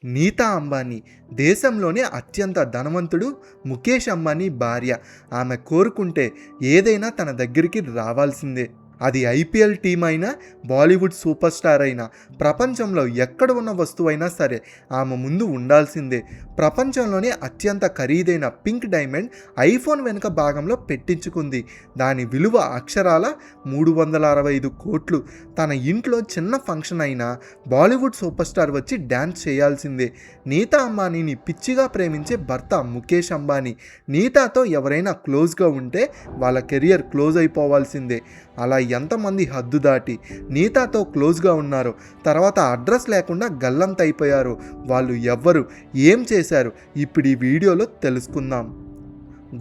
నీతా అంబానీ దేశంలోనే అత్యంత ధనవంతుడు ముఖేష్ అంబానీ భార్య. ఆమె కోరుకుంటే ఏదైనా తన దగ్గరికి రావాల్సిందే. అది ఐపీఎల్ టీం అయినా, బాలీవుడ్ సూపర్ స్టార్ అయినా, ప్రపంచంలో ఎక్కడ ఉన్న వస్తువైనా సరే ఆమె ముందు ఉండాల్సిందే. ప్రపంచంలోనే అత్యంత ఖరీదైన పింక్ డైమండ్ ఐఫోన్ వెనుక భాగంలో పెట్టించుకుంది. దాని విలువ అక్షరాల 365 కోట్లు. తన ఇంట్లో చిన్న ఫంక్షన్ అయినా బాలీవుడ్ సూపర్ స్టార్ వచ్చి డ్యాన్స్ చేయాల్సిందే. నీతా అంబానీని పిచ్చిగా ప్రేమించే భర్త ముఖేష్ అంబానీ. నీతాతో ఎవరైనా క్లోజ్గా ఉంటే వాళ్ళ కెరియర్ క్లోజ్ అయిపోవాల్సిందే. అలా ఎంతమంది హద్దు దాటి నీతాతో క్లోజ్గా ఉన్నారో, తర్వాత అడ్రస్ లేకుండా గల్లంతైపోయారో, వాళ్ళు ఎవ్వరు, ఏం చేశారు, ఇప్పుడు ఈ వీడియోలో తెలుసుకుందాం.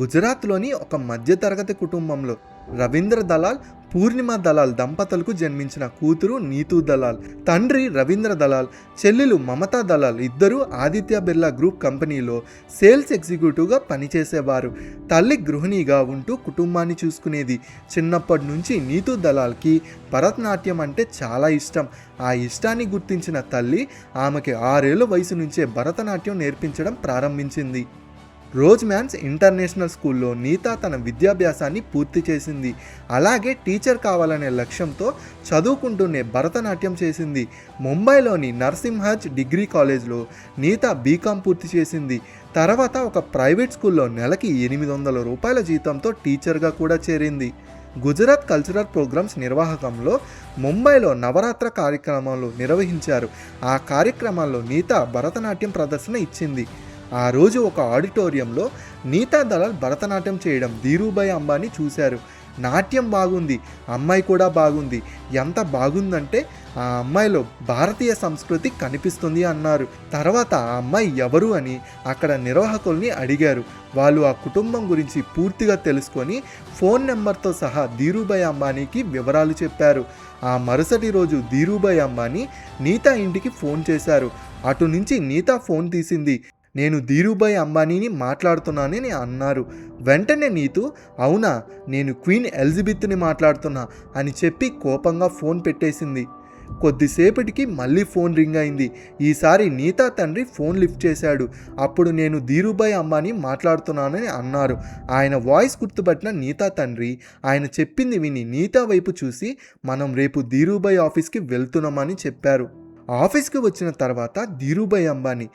గుజరాత్లోని ఒక మధ్యతరగతి కుటుంబంలో రవీంద్ర దలాల్, పూర్ణిమ దలాల్ దంపతులకు జన్మించిన కూతురు నీతూ దలాల్. తండ్రి రవీంద్ర దలాల్, చెల్లెలు మమతా దలాల్ ఇద్దరూ ఆదిత్య బిర్లా గ్రూప్ కంపెనీలో సేల్స్ ఎగ్జిక్యూటివ్గా పనిచేసేవారు. తల్లి గృహిణిగా ఉంటూ కుటుంబాన్ని చూసుకునేది. చిన్నప్పటి నుంచి నీతూ దలాల్కి భరతనాట్యం అంటే చాలా ఇష్టం. ఆ ఇష్టాన్ని గుర్తించిన తల్లి ఆమెకి 6 ఏళ్ల వయసు నుంచే భరతనాట్యం నేర్పించడం ప్రారంభించింది. రోజ్ మ్యాన్స్ ఇంటర్నేషనల్ స్కూల్లో నీతా తన విద్యాభ్యాసాన్ని పూర్తి చేసింది. అలాగే టీచర్ కావాలనే లక్ష్యంతో చదువుకుంటూనే భరతనాట్యం చేసింది. ముంబైలోని నర్సింహజ్ డిగ్రీ కాలేజ్లో నీతా బీకామ్ పూర్తి చేసింది. తర్వాత ఒక ప్రైవేట్ స్కూల్లో నెలకి 800 రూపాయల జీతంతో టీచర్గా కూడా చేరింది. గుజరాత్ కల్చరల్ ప్రోగ్రామ్స్ నిర్వాహకంలో ముంబైలో నవరాత్ర కార్యక్రమాలు నిర్వహించారు. ఆ కార్యక్రమాల్లో నీతా భరతనాట్యం ప్రదర్శన ఇచ్చింది. ఆ రోజు ఒక ఆడిటోరియంలో నీతా దలాల్ భరతనాట్యం చేయడం ధీరూభాయ్ అంబానీ చూశారు. నాట్యం బాగుంది, అమ్మాయి కూడా బాగుంది. ఎంత బాగుందంటే ఆ అమ్మాయిలో భారతీయ సంస్కృతి కనిపిస్తుంది అన్నారు. తర్వాత ఆ అమ్మాయి ఎవరు అని అక్కడ నిర్వాహకుల్ని అడిగారు. వాళ్ళు ఆ కుటుంబం గురించి పూర్తిగా తెలుసుకొని ఫోన్ నెంబర్తో సహా ధీరూభాయ్ అంబానీకి వివరాలు చెప్పారు. ఆ మరుసటి రోజు ధీరూభాయ్ అంబానీ నీతా ఇంటికి ఫోన్ చేశారు. అటు నుంచి నీతా ఫోన్ తీసింది. నేను ధీరూభాయ్ అంబానీని మాట్లాడుతున్నానని అన్నారు. వెంటనే నీతూ, అవునా, నేను క్వీన్ ఎలిజబెత్ని మాట్లాడుతున్నా అని చెప్పి కోపంగా ఫోన్ పెట్టేసింది. కొద్దిసేపటికి మళ్ళీ ఫోన్ రింగ్ అయింది. ఈసారి నీతా తండ్రి ఫోన్ లిఫ్ట్ చేశాడు. అప్పుడు నేను ధీరూభాయ్ అంబానీ మాట్లాడుతున్నానని అన్నారు. ఆయన వాయిస్ గుర్తుపట్టిన నీతా తండ్రి ఆయన చెప్పింది విని నీతా వైపు చూసి, మనం రేపు ధీరూభాయ్ ఆఫీస్కి వెళ్తున్నామని చెప్పారు. ఆఫీస్కి వచ్చిన తర్వాత ధీరూభాయ్ అంబానీ,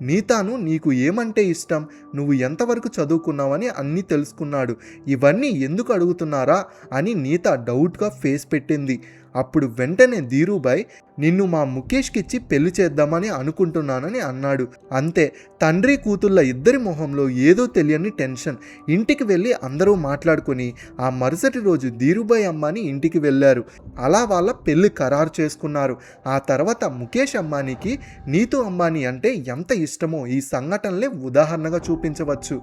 నీతాను నీకు ఏమంటే ఇష్టం, నువ్వు ఎంతవరకు చదువుకున్నావని అన్నీ తెలుసుకున్నాడు. ఇవన్నీ ఎందుకు అడుగుతున్నారా అని నీతా డౌట్గా ఫేస్ పెట్టింది. అప్పుడు వెంటనే ధీరూభాయ్, నిన్ను మా ముఖేష్కి ఇచ్చి పెళ్లి చేద్దామని అనుకుంటున్నానని అన్నాడు. అంతే, తండ్రి కూతుళ్ళ ఇద్దరి మొహంలో ఏదో తెలియని టెన్షన్. ఇంటికి వెళ్ళి అందరూ మాట్లాడుకొని ఆ మరుసటి రోజు ధీరూభాయ్ అంబానీ ఇంటికి వెళ్ళారు. అలా వాళ్ళ పెళ్లి ఖరారు చేసుకున్నారు. ఆ తర్వాత ముఖేష్ అంబానీకి నీతూ అంబానీ అంటే ఎంత ఇష్టమో ఈ సంఘటనలే ఉదాహరణగా చూపించవచ్చు.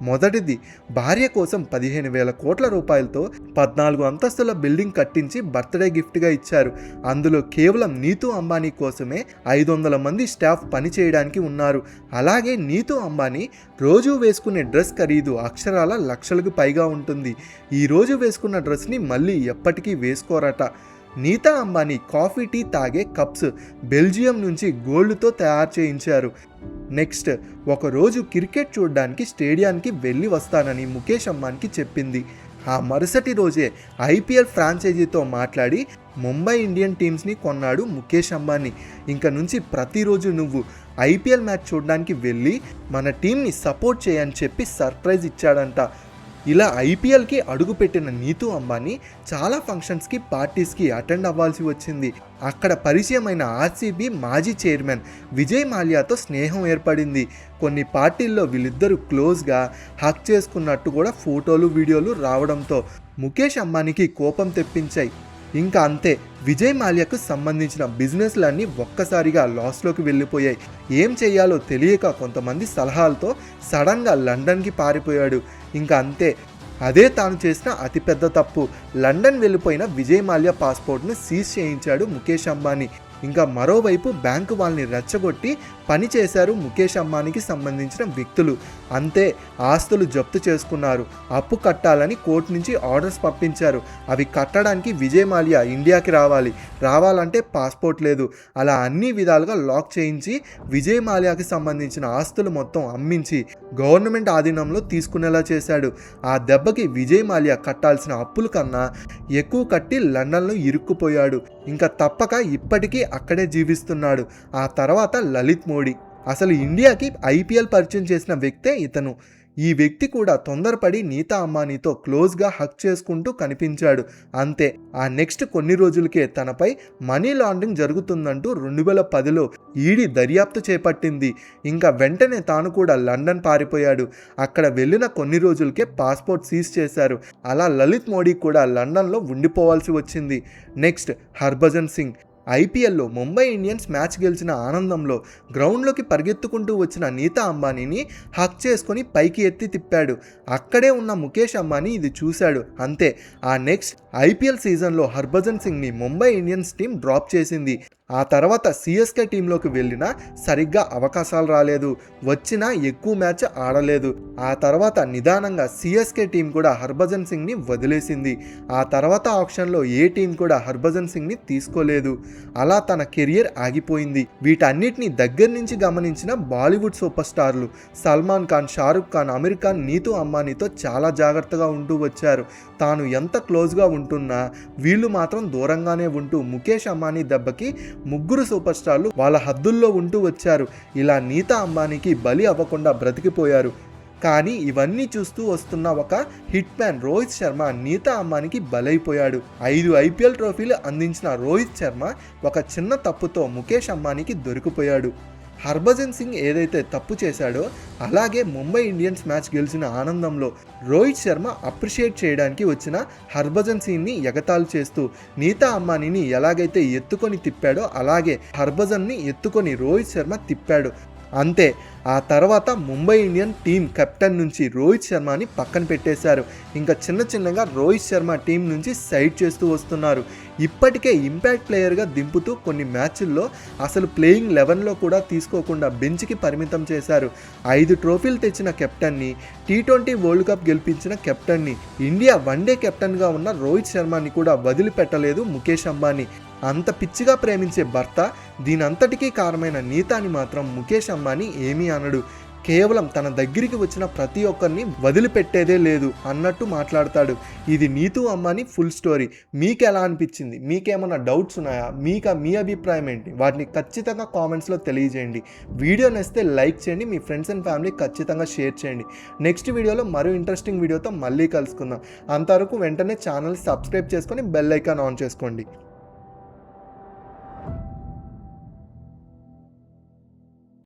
మొదటిది, భార్య కోసం 15,000 కోట్ల రూపాయలతో 14 అంతస్తుల బిల్డింగ్ కట్టించి బర్త్డే గిఫ్ట్గా ఇచ్చారు. అందులో కేవలం నీతూ అంబానీ కోసమే 500 మంది స్టాఫ్ పనిచేయడానికి ఉన్నారు. అలాగే నీతూ అంబానీ రోజు వేసుకునే డ్రెస్ ఖరీదు అక్షరాల లక్షలకు పైగా ఉంటుంది. ఈ రోజు వేసుకున్న డ్రెస్ని మళ్ళీ ఎప్పటికీ వేసుకోరట. నీతా అంబానీ కాఫీ టీ తాగే కప్స్ బెల్జియం నుంచి గోల్డ్తో తయారు చేయించారు. నెక్స్ట్, ఒకరోజు క్రికెట్ చూడడానికి స్టేడియానికి వెళ్ళి వస్తానని ముఖేష్ అంబానీకి చెప్పింది. ఆ మరుసటి రోజే ఐపీఎల్ ఫ్రాంచైజీతో మాట్లాడి ముంబై ఇండియన్ టీమ్స్ని కొన్నాడు ముఖేష్ అంబానీ. ఇంక నుంచి ప్రతిరోజు నువ్వు ఐపీఎల్ మ్యాచ్ చూడడానికి వెళ్ళి మన టీంని సపోర్ట్ చేయని చెప్పి సర్ప్రైజ్ ఇచ్చాడంట. ఇలా ఐపీఎల్కి అడుగుపెట్టిన నీతూ అంబానీ చాలా ఫంక్షన్స్కి, పార్టీస్కి అటెండ్ అవ్వాల్సి వచ్చింది. అక్కడ పరిచయమైన ఆర్సీబీ మాజీ చైర్మన్ విజయ్ మాల్యాతో స్నేహం ఏర్పడింది. కొన్ని పార్టీల్లో వీళ్ళిద్దరూ క్లోజ్గా హక్ చేసుకున్నట్టు కూడా ఫోటోలు, వీడియోలు రావడంతో ముఖేష్ అంబానీకి కోపం తెప్పించాయి. ఇంకా అంతే, విజయ్ మాల్యాకు సంబంధించిన బిజినెస్లన్నీ ఒక్కసారిగా లాస్లోకి వెళ్ళిపోయాయి. ఏం చేయాలో తెలియక కొంతమంది సలహాలతో సడన్గా లండన్కి పారిపోయాడు. ఇంకా అంతే, అదే తాను చేసిన అతిపెద్ద తప్పు. లండన్ వెళ్ళిపోయిన విజయ్ మాల్యా పాస్పోర్ట్ను సీజ్ చేయించాడు ముఖేష్ అంబానీ. ఇంకా మరోవైపు బ్యాంకు వాళ్ళని రెచ్చగొట్టి పని చేశారు ముఖేష్ అంబానీకి సంబంధించిన వ్యక్తులు. అంతే, ఆస్తులు జప్తు చేసుకున్నారు. అప్పు కట్టాలని కోర్టు నుంచి ఆర్డర్స్ పంపించారు. అవి కట్టడానికి విజయ్ మాల్యా ఇండియాకి రావాలంటే పాస్పోర్ట్ లేదు. అలా అన్ని విధాలుగా లాక్ చేయించి విజయ్ మాల్యాకి సంబంధించిన ఆస్తులు మొత్తం అమ్మించి గవర్నమెంట్ ఆధీనంలో తీసుకునేలా చేశాడు. ఆ దెబ్బకి విజయ్ మాల్యా కట్టాల్సిన అప్పుల కన్నా ఎక్కువ కట్టి లండన్లో ఇరుక్కుపోయాడు. ఇంకా తప్పక ఇప్పటికీ అక్కడే జీవిస్తున్నాడు. ఆ తర్వాత లలిత్ మోడీ. అసలు ఇండియాకి ఐపీఎల్ పరిచయం చేసిన వ్యక్తే ఇతను. ఈ వ్యక్తి కూడా తొందరపడి నీతా అంబానీతో క్లోజ్గా హక్ చేసుకుంటూ కనిపించాడు. అంతే, ఆ నెక్స్ట్ కొన్ని రోజులకే తనపై మనీ లాండరింగ్ జరుగుతుందంటూ 2010లో ఈడీ దర్యాప్తు చేపట్టింది. ఇంకా వెంటనే తాను కూడా లండన్ పారిపోయాడు. అక్కడ వెళ్ళిన కొన్ని రోజులకే పాస్పోర్ట్ సీజ్ చేశారు. అలా లలిత్ మోడీ కూడా లండన్లో ఉండిపోవాల్సి వచ్చింది. నెక్స్ట్ హర్భజన్ సింగ్. ఐపీఎల్లో ముంబై ఇండియన్స్ మ్యాచ్ గెలిచిన ఆనందంలో గ్రౌండ్లోకి పరిగెత్తుకుంటూ వచ్చిన నీతా అంబానీని హక్ చేసుకొని పైకి ఎత్తి తిప్పాడు. అక్కడే ఉన్న ముఖేష్ అంబానీ ఇది చూశాడు. అంతే, ఆ నెక్స్ట్ ఐపీఎల్ సీజన్లో హర్భజన్ సింగ్ని ముంబై ఇండియన్స్ టీం డ్రాప్ చేసింది. ఆ తర్వాత సిఎస్కే టీంలోకి వెళ్ళినా సరిగ్గా అవకాశాలు రాలేదు. వచ్చినా ఎక్కువ మ్యాచ్ ఆడలేదు. ఆ తర్వాత నిదానంగా సిఎస్కే టీం కూడా హర్భజన్ సింగ్ని వదిలేసింది. ఆ తర్వాత ఆప్షన్లో ఏ టీం కూడా హర్భజన్ సింగ్ని తీసుకోలేదు. అలా తన కెరియర్ ఆగిపోయింది. వీటన్నిటిని దగ్గర నుంచి గమనించిన బాలీవుడ్ సూపర్ స్టార్లు సల్మాన్ ఖాన్, షారుఖ్ ఖాన్, అమీర్ ఖాన్ నీతూ అంబానీతో చాలా జాగ్రత్తగా ఉంటూ వచ్చారు. తాను ఎంత క్లోజ్గా ఉంటున్నా వీళ్ళు మాత్రం దూరంగానే ఉంటూ ముఖేష్ అంబానీ దెబ్బకి ముగ్గురు సూపర్ స్టార్లు వాళ్ళ హద్దుల్లో ఉంటూ వచ్చారు. ఇలా నీతా అంబానీకి బలి అవ్వకుండా బ్రతికిపోయారు. కానీ ఇవన్నీ చూస్తూ వస్తున్న ఒక హిట్ మ్యాన్ రోహిత్ శర్మ నీతా అంబానీకి బలైపోయాడు. 5 ఐపీఎల్ ట్రోఫీలు అందించిన రోహిత్ శర్మ ఒక చిన్న తప్పుతో ముఖేష్ అంబానీకి దొరికిపోయాడు. హర్భజన్ సింగ్ ఏదైతే తప్పు చేశాడో అలాగే ముంబై ఇండియన్స్ మ్యాచ్ గెలిచిన ఆనందంలో రోహిత్ శర్మ అప్రిషియేట్ చేయడానికి వచ్చిన హర్భజన్ సింగ్ని ఎగతాళి చేస్తూ నీతా అంబానీని ఎలాగైతే ఎత్తుకొని తిప్పాడో అలాగే హర్భజన్ని ఎత్తుకొని రోహిత్ శర్మ తిప్పాడు. అంతే, ఆ తర్వాత ముంబై ఇండియన్ టీం కెప్టెన్ నుంచి రోహిత్ శర్మని పక్కన పెట్టేశారు. ఇంకా చిన్నగా రోహిత్ శర్మ టీం నుంచి సైడ్ చేస్తూ వస్తున్నారు. ఇప్పటికే ఇంపాక్ట్ ప్లేయర్గా దింపుతూ కొన్ని మ్యాచ్ల్లో అసలు ప్లేయింగ్ 11లో కూడా తీసుకోకుండా బెంచ్కి పరిమితం చేశారు. 5 ట్రోఫీలు తెచ్చిన కెప్టెన్ని, T20 వరల్డ్ కప్ గెలిపించిన కెప్టెన్ని, ఇండియా వన్డే కెప్టెన్గా ఉన్న రోహిత్ శర్మని కూడా వదిలిపెట్టలేదు ముఖేష్ అంబానీ. అంత పిచ్చిగా ప్రేమించే భర్త దీనంతటికీ కారణమైన నీతాని మాత్రం ముఖేష్ అంబానీ ఏమీ అనడు. కేవలం తన దగ్గరికి వచ్చిన ప్రతి ఒక్కరిని వదిలిపెట్టేదే లేదు అన్నట్టు మాట్లాడతాడు. ఇది నీతూ అంబానీ ఫుల్ స్టోరీ. మీకు ఎలా అనిపించింది? మీకేమైనా డౌట్స్ ఉన్నాయా? మీ అభిప్రాయం ఏంటి? వాటిని ఖచ్చితంగా కామెంట్స్లో తెలియజేయండి. వీడియో నచ్చితే లైక్ చేయండి. మీ ఫ్రెండ్స్ అండ్ ఫ్యామిలీ ఖచ్చితంగా షేర్ చేయండి. నెక్స్ట్ వీడియోలో మరో ఇంట్రెస్టింగ్ వీడియోతో మళ్ళీ కలుసుకుందాం. అంతవరకు వెంటనే ఛానల్ సబ్స్క్రైబ్ చేసుకొని బెల్ ఐకాన్ ఆన్ చేసుకోండి.